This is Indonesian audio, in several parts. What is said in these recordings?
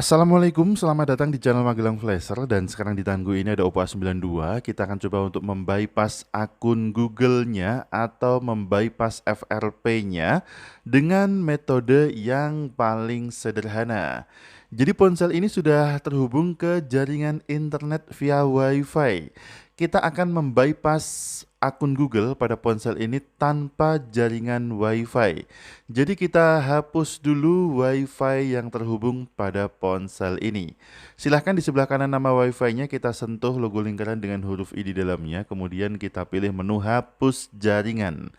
Assalamualaikum, selamat datang di channel Magelang Flasher dan sekarang di tanganku ini ada Oppo A92. Kita akan coba untuk membypass akun Google-nya atau membypass FRP-nya dengan metode yang paling sederhana. Jadi ponsel ini sudah terhubung ke jaringan internet via WiFi. Kita akan membypass akun Google pada ponsel ini tanpa jaringan WiFi. Jadi kita hapus dulu WiFi yang terhubung pada ponsel ini. Silahkan di sebelah kanan nama WiFi-nya kita sentuh logo lingkaran dengan huruf I di dalamnya. Kemudian kita pilih menu hapus jaringan.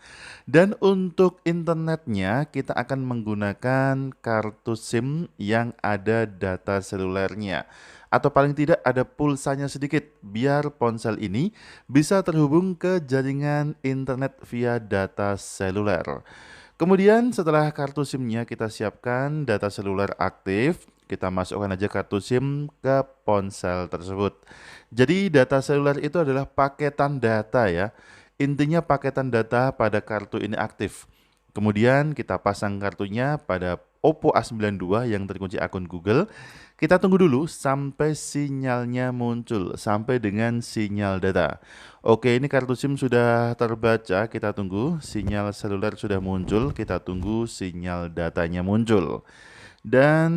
Dan untuk internetnya kita akan menggunakan kartu SIM yang ada data selulernya. Atau paling tidak ada pulsanya sedikit biar ponsel ini bisa terhubung ke jaringan internet via data seluler. Kemudian setelah kartu SIM-nya kita siapkan data seluler aktif, kita masukkan aja kartu SIM ke ponsel tersebut. Jadi data seluler itu adalah paketan data ya. Intinya paketan data pada kartu ini aktif. Kemudian kita pasang kartunya pada Oppo A92 yang terkunci akun Google. Kita tunggu dulu sampai sinyalnya muncul, sampai dengan sinyal data. Oke, ini kartu SIM sudah terbaca, kita tunggu sinyal seluler sudah muncul, kita tunggu sinyal datanya muncul. Dan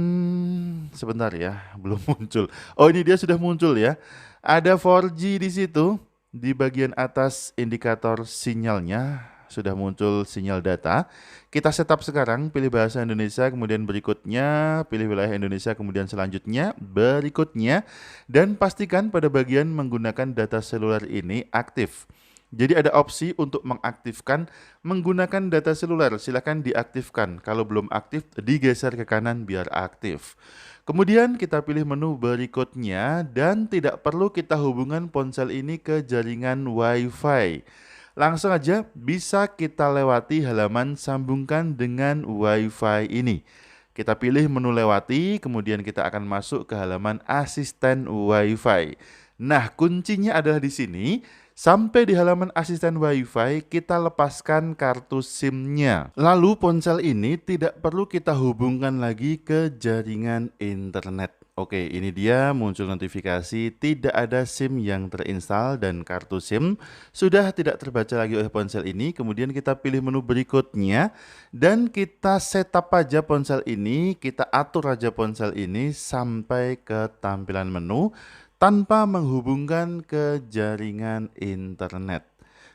sebentar ya, belum muncul. Oh, ini dia sudah muncul ya. Ada 4G di situ. Di bagian atas indikator sinyalnya sudah muncul sinyal data. Kita setup sekarang, pilih bahasa Indonesia, kemudian berikutnya, pilih wilayah Indonesia, kemudian selanjutnya, berikutnya, dan pastikan pada bagian menggunakan data seluler ini aktif. Jadi ada opsi untuk mengaktifkan menggunakan data seluler, silakan diaktifkan. Kalau belum aktif, digeser ke kanan biar aktif. Kemudian kita pilih menu berikutnya dan tidak perlu kita hubungkan ponsel ini ke jaringan WiFi. Langsung aja bisa kita lewati halaman sambungkan dengan WiFi ini. Kita pilih menu lewati, kemudian kita akan masuk ke halaman asisten WiFi. Nah, kuncinya adalah di sini. Sampai di halaman asisten WiFi, kita lepaskan kartu SIM-nya. Lalu ponsel ini tidak perlu kita hubungkan lagi ke jaringan internet. Oke, ini dia muncul notifikasi tidak ada SIM yang terinstal dan kartu SIM sudah tidak terbaca lagi oleh ponsel ini. Kemudian kita pilih menu berikutnya dan kita setup aja ponsel ini, kita atur aja ponsel ini sampai ke tampilan menu tanpa menghubungkan ke jaringan internet.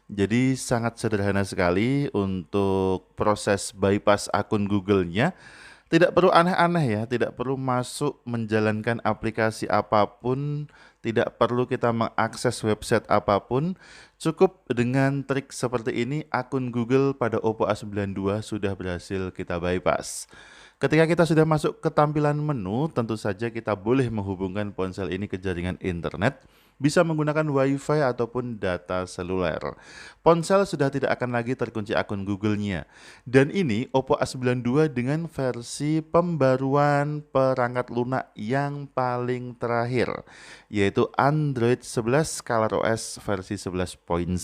Jadi sangat sederhana sekali untuk proses bypass akun Google-nya. Tidak perlu aneh-aneh ya, tidak perlu masuk menjalankan aplikasi apapun, tidak perlu kita mengakses website apapun. Cukup dengan trik seperti ini, akun Google pada Oppo A92 sudah berhasil kita bypass. Ketika kita sudah masuk ke tampilan menu, tentu saja kita boleh menghubungkan ponsel ini ke jaringan internet, bisa menggunakan WiFi ataupun data seluler. Ponsel sudah tidak akan lagi terkunci akun Google-nya. Dan ini Oppo A92 dengan versi pembaruan perangkat lunak yang paling terakhir, yaitu Android 11 ColorOS versi 11.1.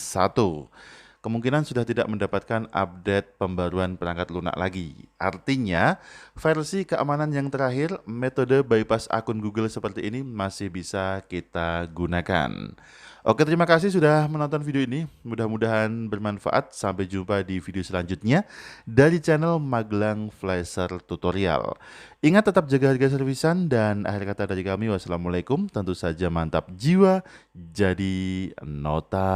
Kemungkinan sudah tidak mendapatkan update pembaruan perangkat lunak lagi. Artinya, versi keamanan yang terakhir, metode bypass akun Google seperti ini masih bisa kita gunakan. Oke, terima kasih sudah menonton video ini. Mudah-mudahan bermanfaat. Sampai jumpa di video selanjutnya dari channel Magelang Flasher Tutorial. Ingat tetap jaga harga servisan dan akhir kata dari kami, wassalamualaikum. Tentu saja mantap jiwa jadi nota.